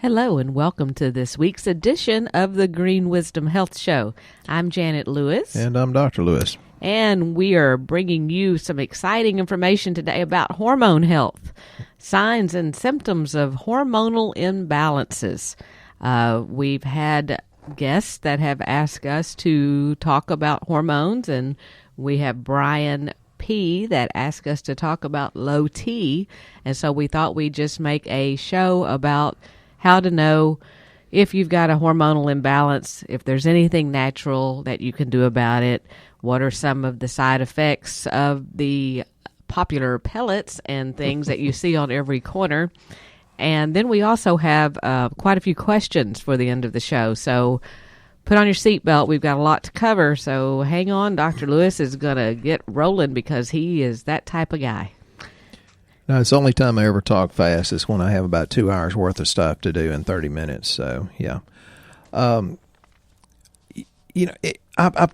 Hello and welcome to this week's edition of the Green Wisdom Health Show. I'm Janet Lewis. And I'm Dr. Lewis. And we are bringing you some exciting information today about hormone health, signs and symptoms of hormonal imbalances. We've had guests that have asked us to talk about hormones, and we have Brian P. that asked us to talk about low T. And so we thought we'd just make a show about how to know if you've got a hormonal imbalance, if there's anything natural that you can do about it, what are some of the side effects of the popular pellets and things that you see on every corner. And then we also have quite a few questions for the end of the show. So put on your seatbelt. We've got a lot to cover. So hang on. Dr. Lewis is going to get rolling because he is that type of guy. No, it's the only time I ever talk fast is when I have about 2 hours worth of stuff to do in 30 minutes. So, yeah. I've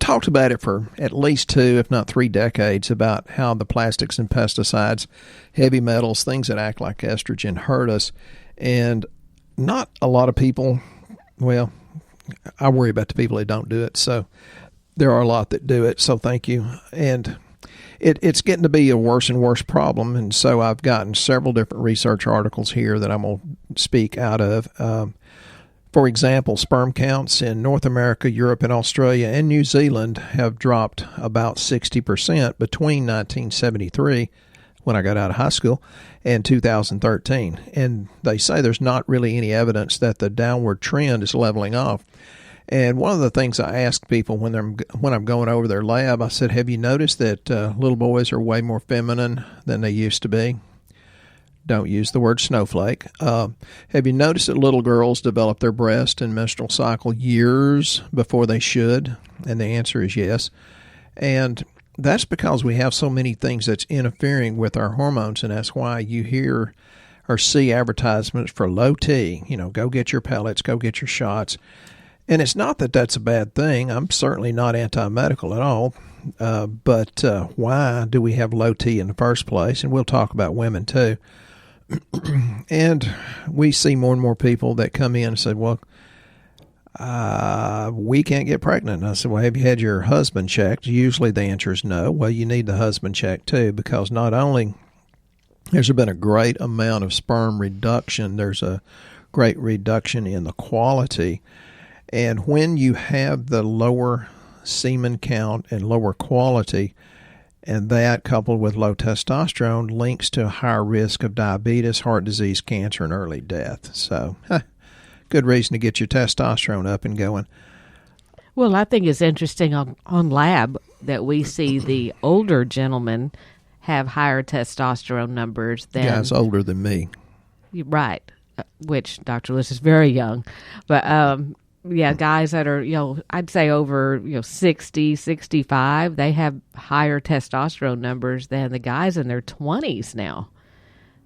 talked about it for at least 2, if not 3 decades, about how the plastics and pesticides, heavy metals, things that act like estrogen hurt us. And not a lot of people, well, I worry about the people that don't do it. So there are a lot that do it. So thank you. And it's getting to be a worse and worse problem. And so I've gotten several different research articles here that I'm going to speak out of. For example, sperm counts in North America, Europe, and Australia and New Zealand have dropped about 60% between 1973, when I got out of high school, and 2013. And they say there's not really any evidence that the downward trend is leveling off. And one of the things I ask people when I'm going over their lab, I said, have you noticed that little boys are way more feminine than they used to be? Don't use the word snowflake. Have you noticed that little girls develop their breast and menstrual cycle years before they should? And the answer is yes. And that's because we have so many things that's interfering with our hormones, and that's why you hear or see advertisements for low T. Go get your pellets, go get your shots. And it's not that that's a bad thing. I'm certainly not anti-medical at all. But why do we have low T in the first place? And we'll talk about women too. And we see more and more people that come in and say, well, we can't get pregnant. And I said, well, have you had your husband checked? Usually the answer is no. Well, you need the husband checked too, because not only there's been a great amount of sperm reduction, there's a great reduction in the quality. And when you have the lower semen count and lower quality, and that coupled with low testosterone links to a higher risk of diabetes, heart disease, cancer, and early death. So, good reason to get your testosterone up and going. Well, I think it's interesting on lab that we see the older gentlemen have higher testosterone numbers than guys older than me. Right, which Dr. Lewis is very young. But, yeah, guys that are, I'd say over, 60, 65, they have higher testosterone numbers than the guys in their 20s now.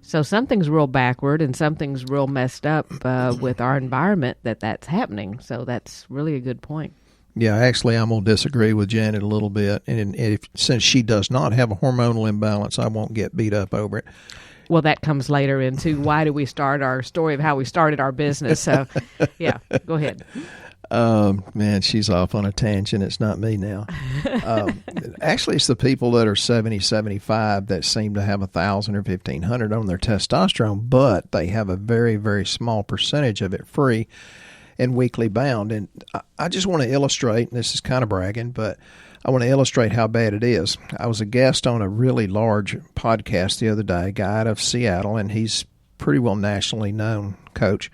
So something's real backward and something's real messed up with our environment that's happening. So that's really a good point. Yeah, actually, I'm going to disagree with Janet a little bit. And since she does not have a hormonal imbalance, I won't get beat up over it. Well, that comes later into why do we start our story of how we started our business. So, yeah, go ahead. Man, she's off on a tangent. It's not me now. Actually, it's the people that are 70, 75 that seem to have 1,000 or 1,500 on their testosterone, but they have a very, very small percentage of it free and weekly bound. And I just want to illustrate, and this is kind of bragging, but I want to illustrate how bad it is. I was a guest on a really large podcast the other day, a guy out of Seattle, and he's pretty well nationally known coach.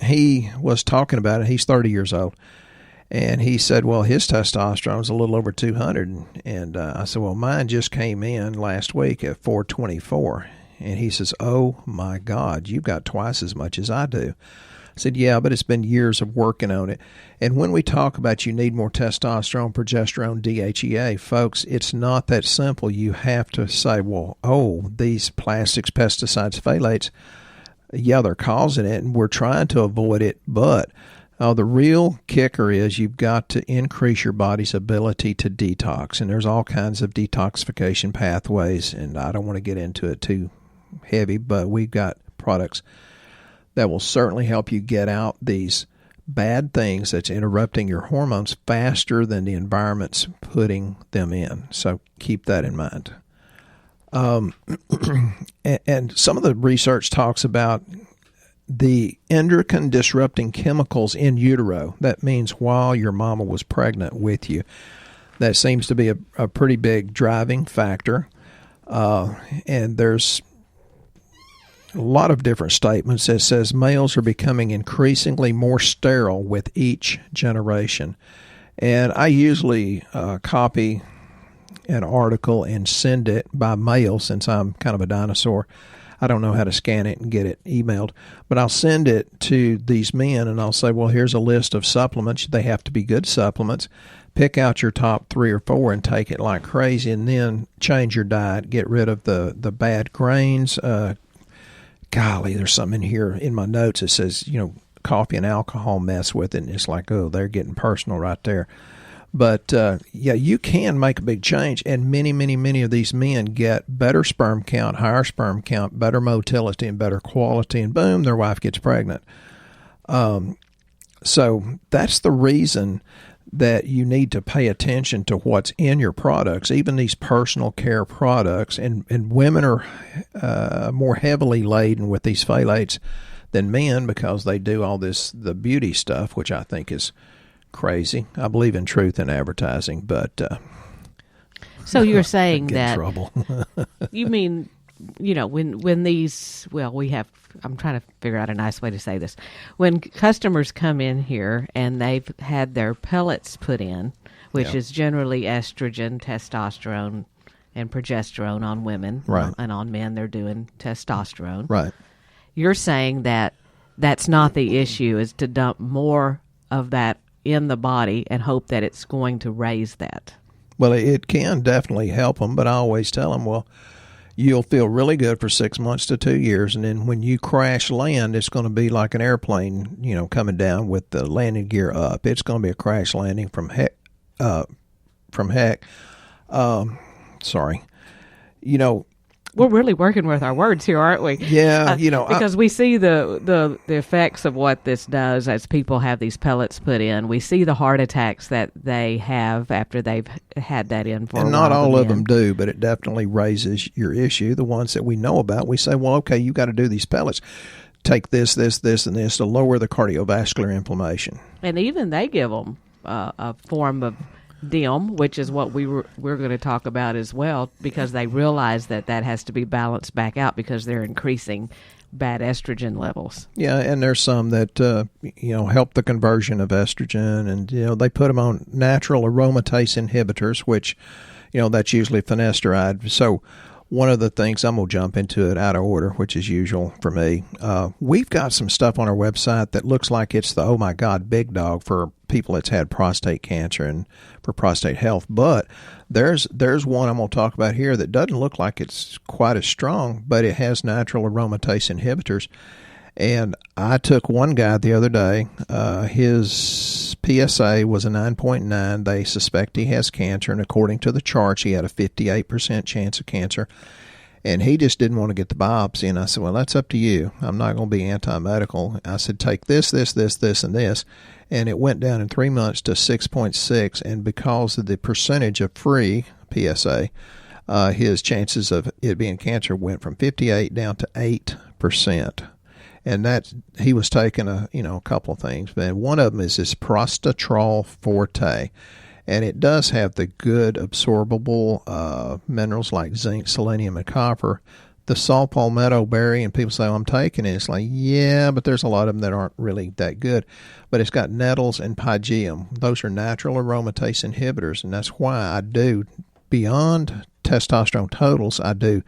He was talking about it. He's 30 years old. And he said, well, his testosterone is a little over 200. And I said, well, mine just came in last week at 424. And he says, oh, my God, you've got twice as much as I do. I said, yeah, but it's been years of working on it. And when we talk about you need more testosterone, progesterone, DHEA, folks, it's not that simple. You have to say, well, these plastics, pesticides, phthalates, yeah, they're causing it, and we're trying to avoid it. But the real kicker is you've got to increase your body's ability to detox. And there's all kinds of detoxification pathways, and I don't want to get into it too heavy, but we've got products that will certainly help you get out these bad things that's interrupting your hormones faster than the environment's putting them in. So keep that in mind. And some of the research talks about the endocrine disrupting chemicals in utero. That means while your mama was pregnant with you. That seems to be a pretty big driving factor. And there's a lot of different statements that says males are becoming increasingly more sterile with each generation. And I usually copy an article and send it by mail since I'm kind of a dinosaur. I don't know how to scan it and get it emailed, but I'll send it to these men and I'll say, well, here's a list of supplements. They have to be good supplements. Pick out your top 3 or 4 and take it like crazy, and then change your diet. Get rid of the bad grains. Golly, there's something in here in my notes that says, coffee and alcohol mess with it. And it's like, oh, they're getting personal right there. But, yeah, you can make a big change. And many, many, many of these men get better sperm count, higher sperm count, better motility, and better quality. And boom, their wife gets pregnant. So that's the reason that you need to pay attention to what's in your products, even these personal care products. And women are more heavily laden with these phthalates than men because they do all the beauty stuff, which I think is crazy. I believe in truth in advertising, but so you're saying get that in trouble. You mean, when these, I'm trying to figure out a nice way to say this. When customers come in here and they've had their pellets put in, which is generally estrogen, testosterone, and progesterone on women, right, and on men they're doing testosterone. Right. You're saying that that's not the issue, is to dump more of that in the body and hope that it's going to raise that. Well, it can definitely help them, but I always tell them, well, you'll feel really good for 6 months to 2 years, and then when you crash land, it's going to be like an airplane, coming down with the landing gear up. It's going to be a crash landing from heck. Sorry. We're really working with our words here, aren't we? Yeah, because we see the effects of what this does as people have these pellets put in. We see the heart attacks that they have after they've had that in for a while. And not all of them do, but it definitely raises your issue. The ones that we know about, we say, well, okay, you got to do these pellets. Take this, and this to lower the cardiovascular inflammation. And even they give them a form of DIM, which is what we're going to talk about as well, because they realize that has to be balanced back out because they're increasing bad estrogen levels. Yeah, and there's some that help the conversion of estrogen, and they put them on natural aromatase inhibitors, which that's usually finasteride. So one of the things, I'm going to jump into it out of order, which is usual for me. We've got some stuff on our website that looks like it's the, oh my God, big dog for people that's had prostate cancer and for prostate health. But there's one I'm going to talk about here that doesn't look like it's quite as strong, but it has natural aromatase inhibitors. And I took one guy the other day. His PSA was a 9.9. They suspect he has cancer, and according to the charts, he had a 58% chance of cancer. And he just didn't want to get the biopsy. And I said, well, that's up to you. I'm not going to be anti-medical. I said, take this, and this. And it went down in 3 months to 6.6. And because of the percentage of free PSA, his chances of it being cancer went from 58 down to 8%. And that he was taking a couple of things. But one of them is this Prostatrol Forte. And it does have the good absorbable minerals like zinc, selenium, and copper. The saw palmetto berry, and people say, I'm taking it. It's like, yeah, but there's a lot of them that aren't really that good. But it's got nettles and pygeum. Those are natural aromatase inhibitors, and that's why I do, beyond testosterone totals, I do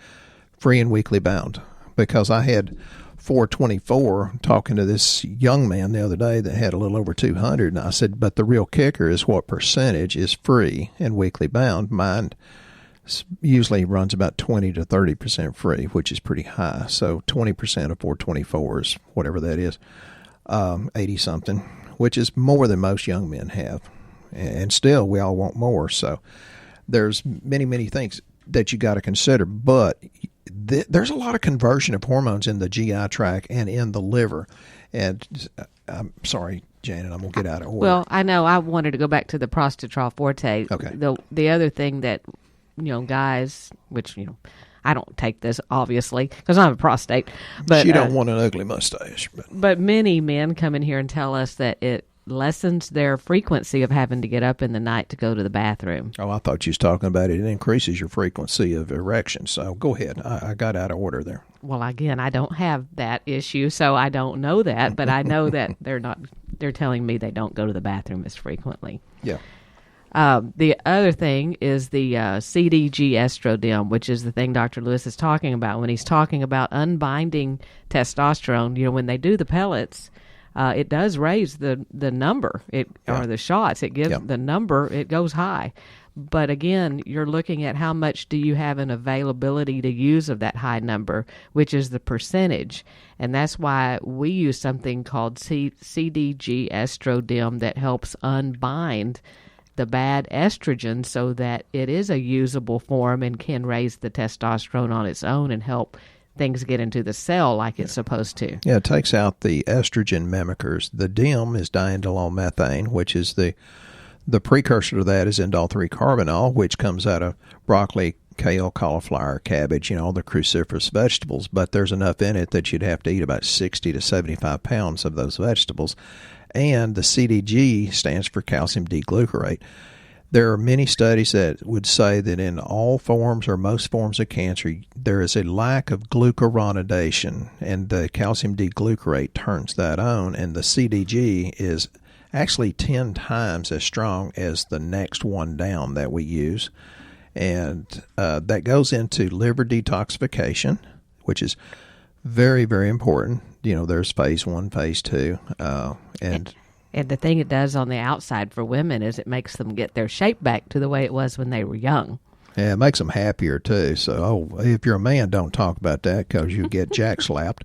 free and weekly bound. Because I had 424 talking to this young man the other day that had a little over 200, and I said, but the real kicker is what percentage is free and weekly bound. Mine usually runs about 20 to 30% free, which is pretty high. So 20% of 424 is whatever that is, 80 something, which is more than most young men have. And still, we all want more. So there's many, many things that you got to consider, but there's a lot of conversion of hormones in the GI tract and in the liver. And I'm sorry, Janet, I'm going to get out of order. Well, I know I wanted to go back to the prostatrol forte. Okay. The other thing that, guys, which, I don't take this, obviously, because I have a prostate. But you don't want an ugly mustache. But many men come in here and tell us that it lessens their frequency of having to get up in the night to go to the bathroom. Oh, I thought you was talking about it increases your frequency of erection. So go ahead. I got out of order there. Well, again, I don't have that issue, so I don't know that. But I know that they're telling me they don't go to the bathroom as frequently. Yeah. The other thing is the CDG Estrodim, which is the thing Dr. Lewis is talking about when he's talking about unbinding testosterone. When they do the pellets, it does raise the number or the shots. It gives the number, it goes high. But again, you're looking at how much do you have an availability to use of that high number, which is the percentage. And that's why we use something called CDG Estrodim that helps unbind the bad estrogen so that it is a usable form and can raise the testosterone on its own and help things get into the cell like it's supposed to. Yeah, it takes out the estrogen mimickers. The DIM is diindolylmethane, which is the precursor to that is indole-3-carbinol, which comes out of broccoli, kale, cauliflower, cabbage, all the cruciferous vegetables. But there's enough in it that you'd have to eat about 60 to 75 pounds of those vegetables. And the CDG stands for calcium D-glucarate. There are many studies that would say that in all forms or most forms of cancer, there is a lack of glucuronidation, and the calcium D-glucarate turns that on, and the CDG is actually 10 times as strong as the next one down that we use. And that goes into liver detoxification, which is very, very important. There's phase 1, phase 2, and the thing it does on the outside for women is it makes them get their shape back to the way it was when they were young. Yeah, it makes them happier too. So, if you're a man, don't talk about that because you get jack slapped.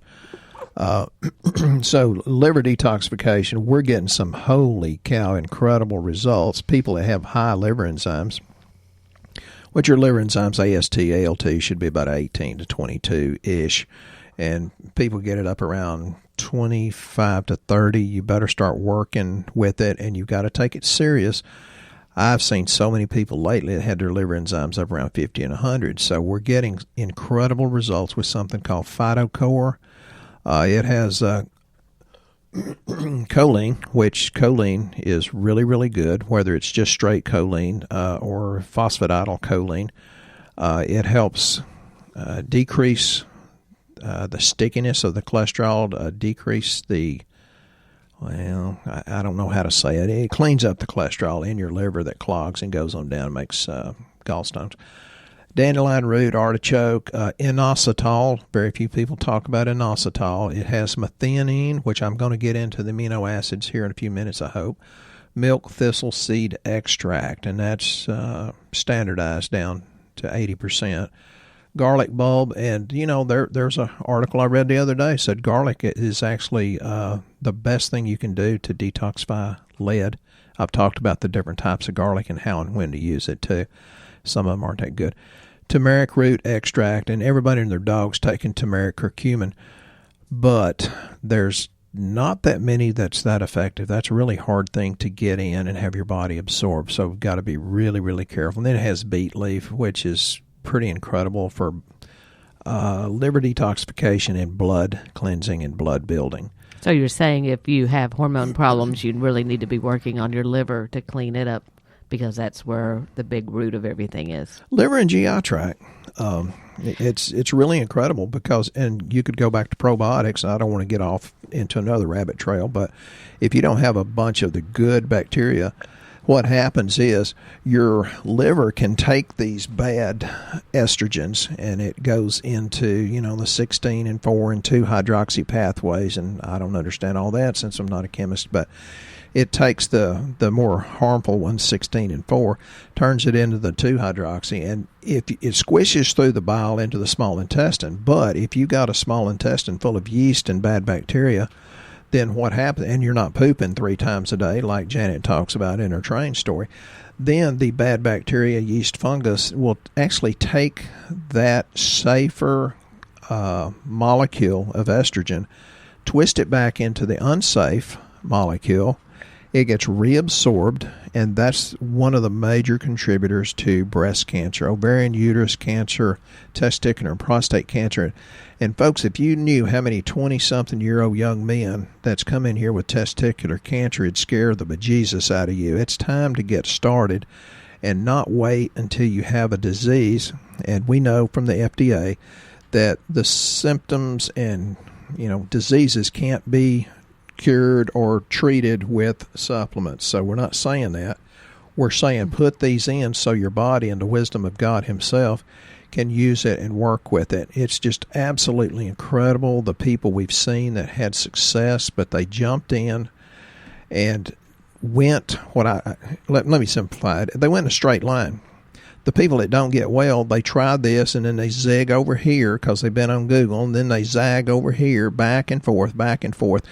So, liver detoxification, we're getting some holy cow incredible results. People that have high liver enzymes, which your liver enzymes, AST, ALT, should be about 18 to 22-ish. And people get it up around 25 to 30. You better start working with it, and you've got to take it serious. I've seen so many people lately that had their liver enzymes up around 50 and 100. So we're getting incredible results with something called PhytoCore. It has choline, which choline is really, really good, whether it's just straight choline or phosphatidylcholine. It helps decrease the stickiness of the cholesterol, decrease the, I don't know how to say it. It cleans up the cholesterol in your liver that clogs and goes on down and makes gallstones. Dandelion root, artichoke, inositol. Very few people talk about inositol. It has methionine, which I'm going to get into the amino acids here in a few minutes, I hope. Milk thistle seed extract, and that's standardized down to 80%. Garlic bulb, and there's an article I read the other day said garlic is actually the best thing you can do to detoxify lead. I've talked about the different types of garlic and how and when to use it too. Some of them aren't that good. Turmeric root extract, and everybody and their dog's taking turmeric curcumin, but there's not that many that's that effective. That's a really hard thing to get in and have your body absorb, so we've got to be really, really careful. And then it has beet leaf, which is pretty incredible for liver detoxification and blood cleansing and blood building. So you're saying if you have hormone problems, you really need to be working on your liver to clean it up, because that's where the big root of everything is. Liver and GI tract. It's really incredible because, and you could go back to probiotics. I don't want to get off into another rabbit trail, but if you don't have a bunch of the good bacteria, what happens is your liver can take these bad estrogens and it goes into, the 16 and 4 and 2 hydroxy pathways. And I don't understand all that since I'm not a chemist, but it takes the more harmful ones, 16 and 4, turns it into the 2 hydroxy, and if it squishes through the bile into the small intestine. But if you got a small intestine full of yeast and bad bacteria, then what happens, and you're not pooping 3 times a day like Janet talks about in her train story, then the bad bacteria, yeast, fungus will actually take that safer molecule of estrogen, twist it back into the unsafe molecule. It gets reabsorbed, and that's one of the major contributors to breast cancer, ovarian, uterus cancer, testicular and prostate cancer. And folks, if you knew how many 20-something-year-old young men that's come in here with testicular cancer, it'd scare the bejesus out of you. It's time to get started and not wait until you have a disease. And we know from the FDA that the symptoms and diseases can't be cured or treated with supplements. So we're not saying that. We're saying put these in so your body and the wisdom of God himself can use it and work with it. It's just absolutely incredible, the people we've seen that had success, but they jumped in and went, let me simplify it. They went in a straight line. The people that don't get well, they try this and then they zig over here because they've been on Google, and then they zag over here, back and forth, back and forth.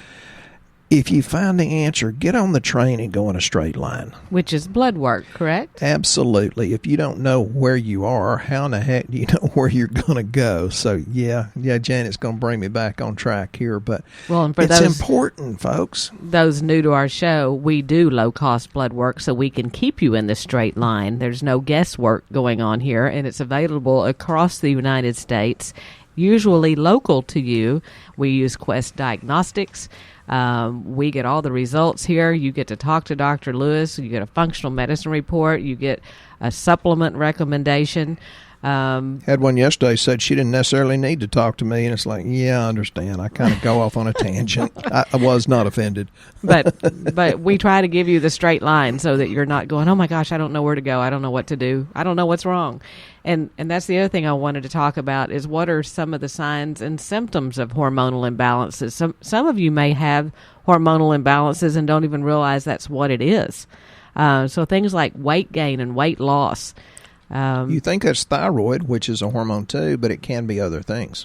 If you find the answer, get on the train and go in a straight line. Which is blood work, correct? Absolutely. If you don't know where you are, how in the heck do you know where you're going to go? So, yeah, Janet's going to bring me back on track here. But and for it's important, folks. Those new to our show, we do low-cost blood work so we can keep you in the straight line. There's no guesswork going on here, and it's available across the United States, usually local to you. We use Quest Diagnostics. We get all the results here. You get to talk to Dr. Lewis. You get a functional medicine report. You get a supplement recommendation. Had one yesterday, said she didn't necessarily need to talk to me, and it's like, yeah, I understand. I kind of go off on a tangent. I was not offended. But we try to give you the straight line so that you're not going, oh my gosh, I don't know where to go. I don't know what to do. I don't know what's wrong. And that's the other thing I wanted to talk about is what are some of the signs and symptoms of hormonal imbalances. Some of you may have hormonal imbalances and don't even realize that's what it is. So things like weight gain and weight loss. You think that's thyroid, which is a hormone too, but it can be other things.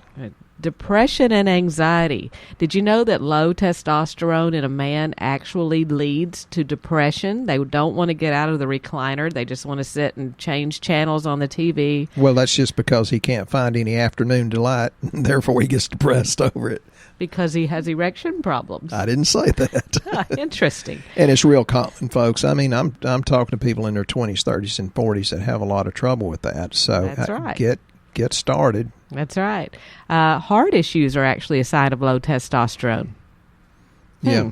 Depression and anxiety. Did you know that low testosterone in a man actually leads to depression? They don't want to get out of the recliner. They just want to sit and change channels on the TV. Well, that's just because he can't find any afternoon delight, and therefore he gets depressed over it. Because he has erection problems. I didn't say that. Interesting. And it's real common, folks. I mean, I'm talking to people in their 20s, 30s, and 40s that have a lot of trouble with that. So that's right. Get started. That's right. Heart issues are actually a sign of low testosterone. Yeah.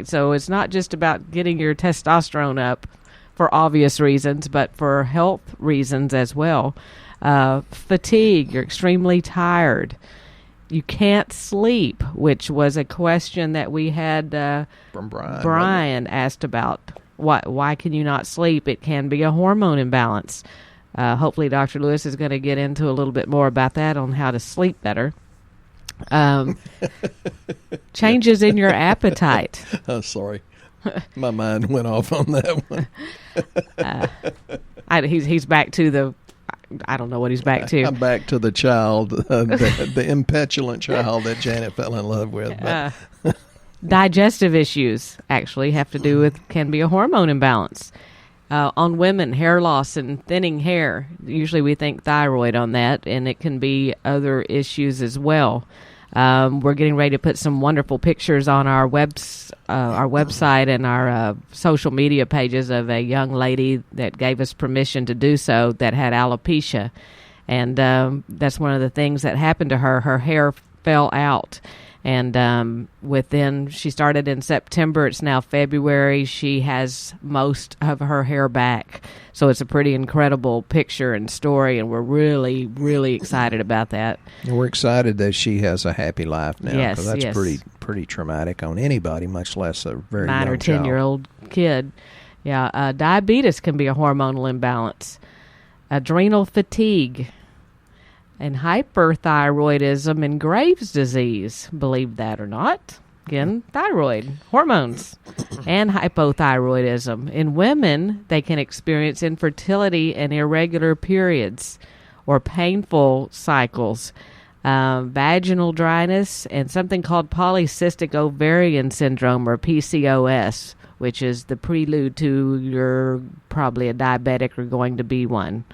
So it's not just about getting your testosterone up for obvious reasons, but for health reasons as well. Fatigue, you're extremely tired. You can't sleep, which was a question that we had from Brian. Brian asked about. Why can you not sleep? It can be a hormone imbalance. Hopefully Dr. Lewis is going to get into a little bit more about that on how to sleep better. Changes in your appetite. Oh, sorry. My mind went off on that one. He's back to the... I don't know what he's back to. I'm back to the child, the impetulant child that Janet fell in love with. Digestive issues actually can be a hormone imbalance. On women, hair loss and thinning hair. Usually we think thyroid on that, and it can be other issues as well. We're getting ready to put some wonderful pictures on our website and our social media pages of a young lady that gave us permission to do so that had alopecia. And that's one of the things that happened to her. Her hair fell out. And she started in September. It's now February. She has most of her hair back. So it's a pretty incredible picture and story, and we're really, really excited about that. And we're excited that she has a happy life now. Yes, because that's pretty traumatic on anybody, much less a very 9 young or 10-year-old kid. Yeah, diabetes can be a hormonal imbalance. Adrenal fatigue. And hyperthyroidism and Graves' disease, believe that or not. Again, thyroid, hormones, and hypothyroidism. In women, they can experience infertility and irregular periods or painful cycles. vaginal dryness, and something called Polycystic Ovarian Syndrome, or PCOS, which is the prelude to you're probably a diabetic or going to be one.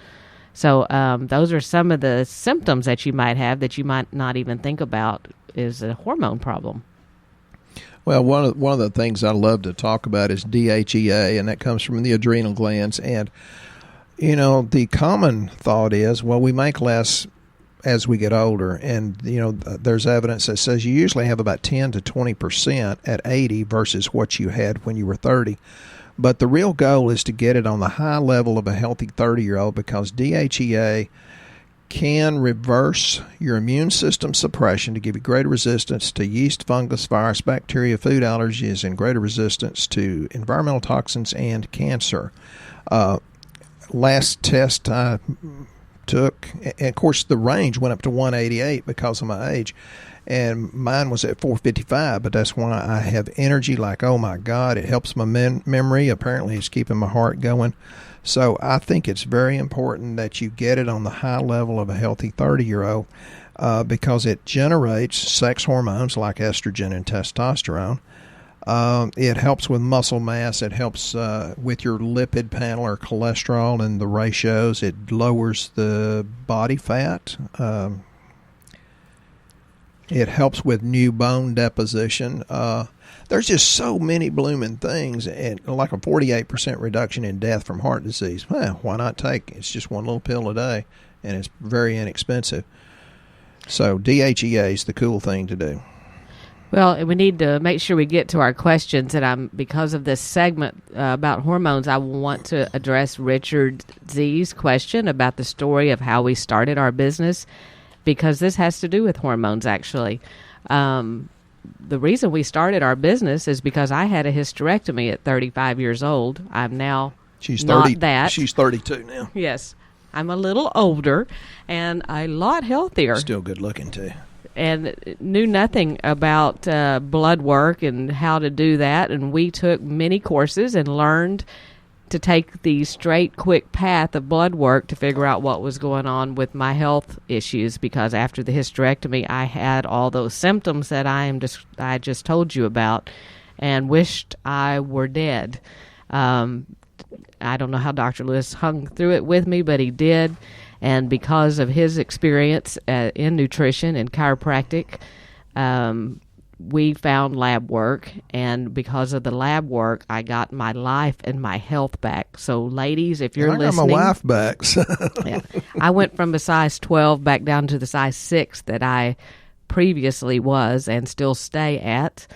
So those are some of the symptoms that you might have that you might not even think about is a hormone problem. Well, one of the things I love to talk about is DHEA, and that comes from the adrenal glands. And, the common thought is, well, we make less as we get older. And, there's evidence that says you usually have about 10 to 20% at 80 versus what you had when you were 30. But the real goal is to get it on the high level of a healthy 30-year-old, because DHEA can reverse your immune system suppression to give you greater resistance to yeast, fungus, virus, bacteria, food allergies, and greater resistance to environmental toxins and cancer. Last test I took, and of course the range went up to 188 because of my age, and mine was at 455, but that's why I have energy like, oh my God, it helps my memory. Apparently it's keeping my heart going. So I think it's very important that you get it on the high level of a healthy 30-year-old because it generates sex hormones like estrogen and testosterone. It helps with muscle mass. It helps with your lipid panel or cholesterol and the ratios. It lowers the body fat. It helps with new bone deposition. There's just so many blooming things, and like a 48% reduction in death from heart disease. Well, why not take it? It's just one little pill a day, and it's very inexpensive. So DHEA is the cool thing to do. Well, we need to make sure we get to our questions, and because of this segment about hormones, I want to address Richard Z's question about the story of how we started our business, because this has to do with hormones, actually. The reason we started our business is because I had a hysterectomy at 35 years old. I'm now She's not 30, that. She's 32 now. Yes. I'm a little older and a lot healthier. Still good looking, too. And knew nothing about blood work and how to do that. And we took many courses and learned to take the straight, quick path of blood work to figure out what was going on with my health issues, because after the hysterectomy, I had all those symptoms that I just told you about and wished I were dead. I don't know how Dr. Lewis hung through it with me, but he did. And because of his experience in nutrition and chiropractic, we found lab work, and because of the lab work, I got my life and my health back. So, ladies, if you're listening, I got my wife back. So. Yeah, I went from a size 12 back down to the size 6 that I previously was and still stay at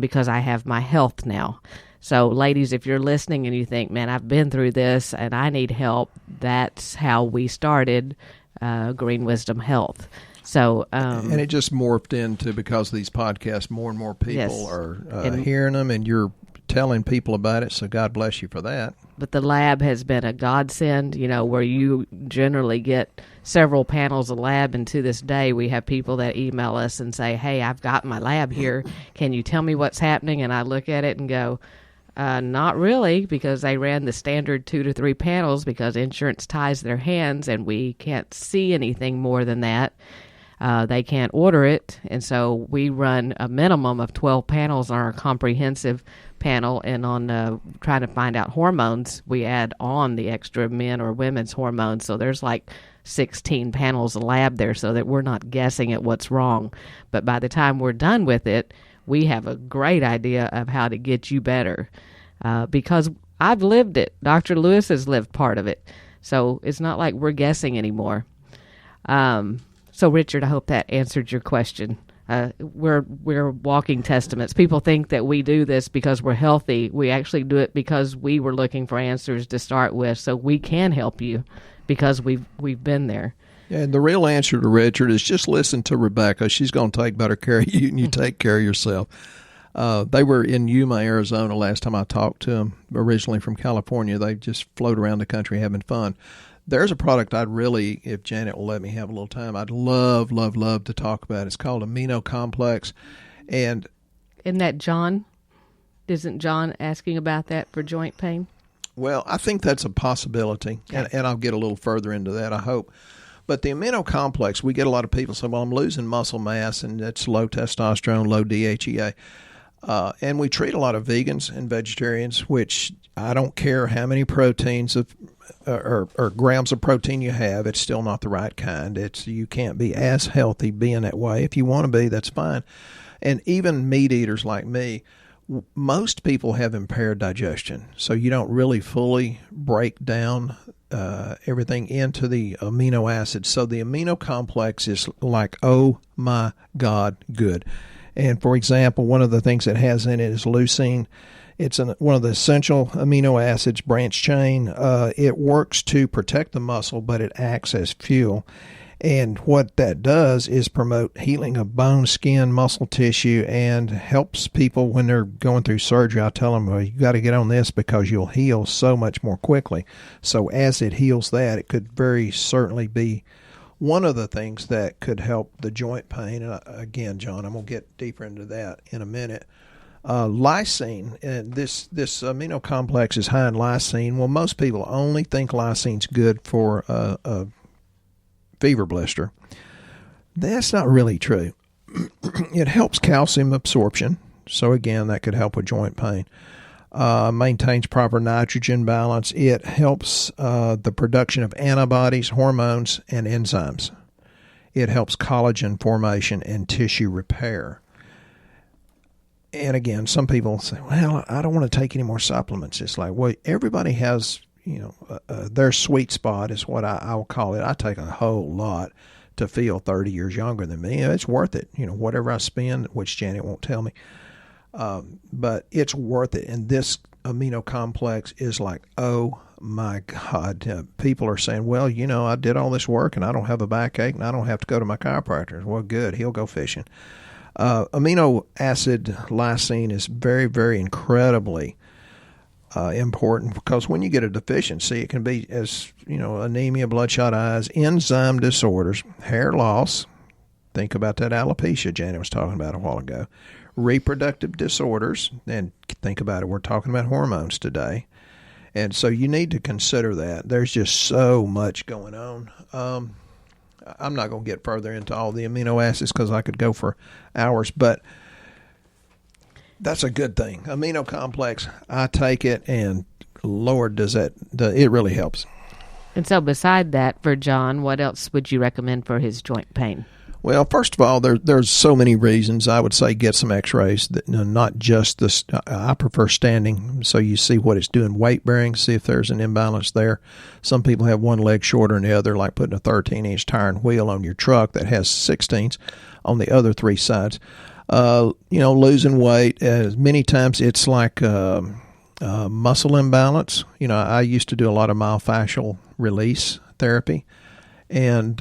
because I have my health now. So, ladies, if you're listening and you think, man, I've been through this and I need help, that's how we started Green Wisdom Health. So, and it just morphed into, because of these podcasts, more and more people are hearing them, and you're telling people about it. So God bless you for that. But the lab has been a godsend, where you generally get several panels of lab. And to this day, we have people that email us and say, hey, I've got my lab here. Can you tell me what's happening? And I look at it and go, not really, because they ran the standard 2 to 3 panels because insurance ties their hands and we can't see anything more than that. They can't order it, and so we run a minimum of 12 panels on our comprehensive panel, and on trying to find out hormones, we add on the extra men or women's hormones, so there's like 16 panels of lab there so that we're not guessing at what's wrong. But by the time we're done with it, we have a great idea of how to get you better because I've lived it. Dr. Lewis has lived part of it, so it's not like we're guessing anymore. So, Richard, I hope that answered your question. We're walking testaments. People think that we do this because we're healthy. We actually do it because we were looking for answers to start with, so we can help you because we've been there. Yeah, and the real answer to Richard is just listen to Rebecca. She's going to take better care of you, and you take care of yourself. They were in Yuma, Arizona last time I talked to them, originally from California. They just float around the country having fun. There's a product I'd really, if Janet will let me have a little time, I'd love to talk about. It's called Amino Complex. And isn't that John? Isn't John asking about that for joint pain? Well, I think that's a possibility, and I'll get a little further into that, I hope. But the amino complex, we get a lot of people say, well, I'm losing muscle mass, and it's low testosterone, low DHEA. And we treat a lot of vegans and vegetarians, which I don't care how many proteins or grams of protein you have, it's still not the right kind. You can't be as healthy being that way. If you want to be, that's fine. And even meat eaters like me, most people have impaired digestion, so you don't really fully break down everything into the amino acids. So the amino complex is like, oh my God, good. And for example, one of the things it has in it is leucine. It's one of the essential amino acids, branch chain. It works to protect the muscle, but it acts as fuel. And what that does is promote healing of bone, skin, muscle tissue, and helps people when they're going through surgery. I tell them, well, you got to get on this because you'll heal so much more quickly. So as it heals that, it could very certainly be one of the things that could help the joint pain. And again, John, I'm going to get deeper into that in a minute. Lysine, and this amino complex is high in lysine. Well, most people only think lysine's good for a fever blister. That's not really true. It helps calcium absorption, so again, that could help with joint pain. Maintains proper nitrogen balance. It helps the production of antibodies, hormones, and enzymes. It helps collagen formation and tissue repair. And again, some people say, well, I don't want to take any more supplements. It's like, well, everybody has, their sweet spot is what I'll call it. I take a whole lot to feel 30 years younger than me. It's worth it. Whatever I spend, which Janet won't tell me. But it's worth it. And this amino complex is like, oh my God. People are saying, well, I did all this work and I don't have a backache and I don't have to go to my chiropractor. Well, good. He'll go fishing. Amino acid lysine is very, very incredibly important, because when you get a deficiency, it can be as, anemia, bloodshot eyes, enzyme disorders, hair loss. Think about that alopecia Janet was talking about a while ago. Reproductive disorders, and think about it, we're talking about hormones today. And so you need to consider that. There's just so much going on. I'm not going to get further into all the amino acids because I could go for hours, but that's a good thing. Amino complex, I take it, and Lord, it really helps. And so beside that, for John, what else would you recommend for his joint pain? Well, first of all, there's so many reasons. I would say get some x-rays, not just this. I prefer standing, so you see what it's doing weight bearing, see if there's an imbalance there. Some people have one leg shorter than the other, like putting a 13-inch tire and wheel on your truck that has 16s on the other three sides. Losing weight, many times it's like muscle imbalance. I used to do a lot of myofascial release therapy, and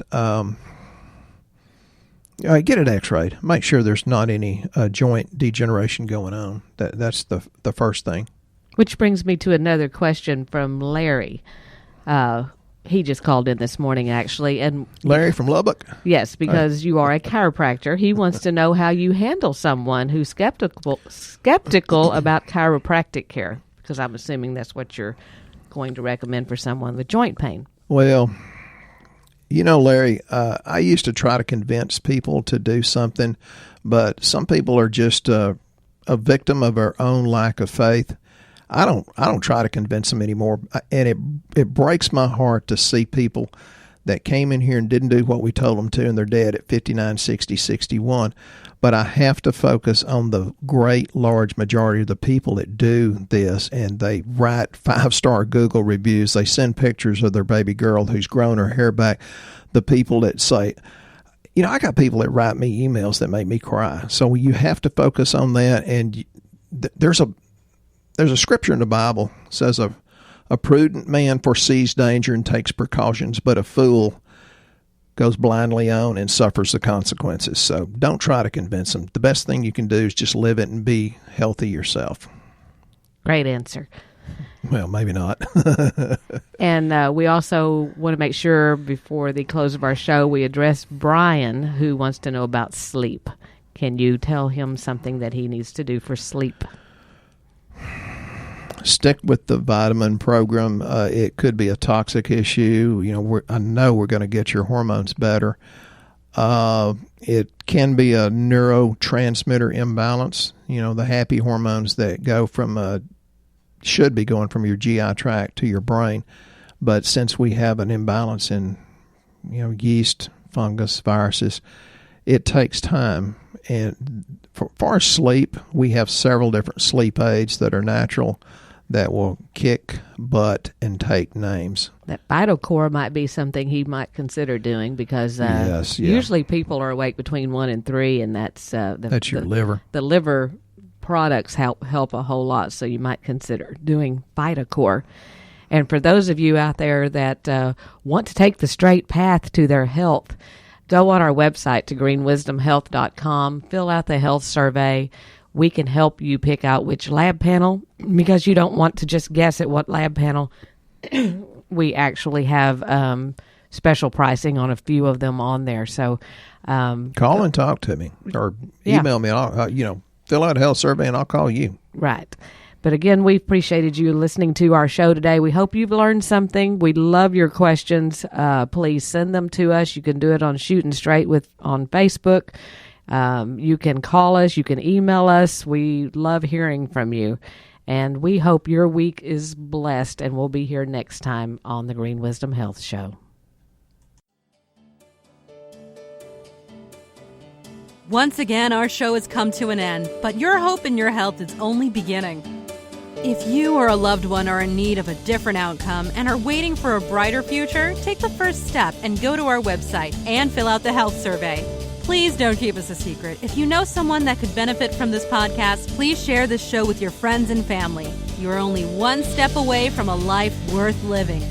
get it x-rayed. Make sure there's not any joint degeneration going on. That's the first thing. Which brings me to another question from Larry. He just called in this morning, actually. And Larry from Lubbock? Yes, because you are a chiropractor. He wants to know how you handle someone who's skeptical about chiropractic care, because I'm assuming that's what you're going to recommend for someone with joint pain. Well, Larry, I used to try to convince people to do something, but some people are just a victim of their own lack of faith. I don't try to convince them anymore, and it breaks my heart to see people that came in here and didn't do what we told them to, and they're dead at 59, 60, 61. But I have to focus on the great large majority of the people that do this, and they write 5-star Google reviews. They send pictures of their baby girl who's grown her hair back. The people that say, I got people that write me emails that make me cry. So you have to focus on that. And there's a scripture in the Bible that says a prudent man foresees danger and takes precautions, but a fool goes blindly on and suffers the consequences. So don't try to convince them. The best thing you can do is just live it and be healthy yourself. Great answer. Well, maybe not. And we also want to make sure before the close of our show, we address Brian, who wants to know about sleep. Can you tell him something that he needs to do for sleep? stick with the vitamin program. It could be a toxic issue. I know we're going to get your hormones better. It can be a neurotransmitter imbalance. The happy hormones that should be going from your GI tract to your brain. But since we have an imbalance in, yeast, fungus, viruses, it takes time. And for sleep, we have several different sleep aids that are natural that will kick butt and take names. That VitalCore might be something he might consider doing because usually people are awake between 1 and 3, and that's your liver. The liver products help a whole lot, so you might consider doing VitalCore. And for those of you out there that want to take the straight path to their health, go on our website to greenwisdomhealth.com, fill out the health survey. We can help you pick out which lab panel, because you don't want to just guess at what lab panel. We actually have special pricing on a few of them on there. So call and talk to me, or email me. I'll, fill out a health survey and I'll call you. Right. But again, we appreciated you listening to our show today. We hope you've learned something. We love your questions. Please send them to us. You can do it on Shooting Straight on Facebook. You can call us. You can email us. We love hearing from you. And we hope your week is blessed, and we'll be here next time on the Green Wisdom Health Show. Once again, our show has come to an end, but your hope in your health is only beginning. If you or a loved one are in need of a different outcome and are waiting for a brighter future, take the first step and go to our website and fill out the health survey. Please don't keep us a secret. If you know someone that could benefit from this podcast, please share this show with your friends and family. You're only one step away from a life worth living.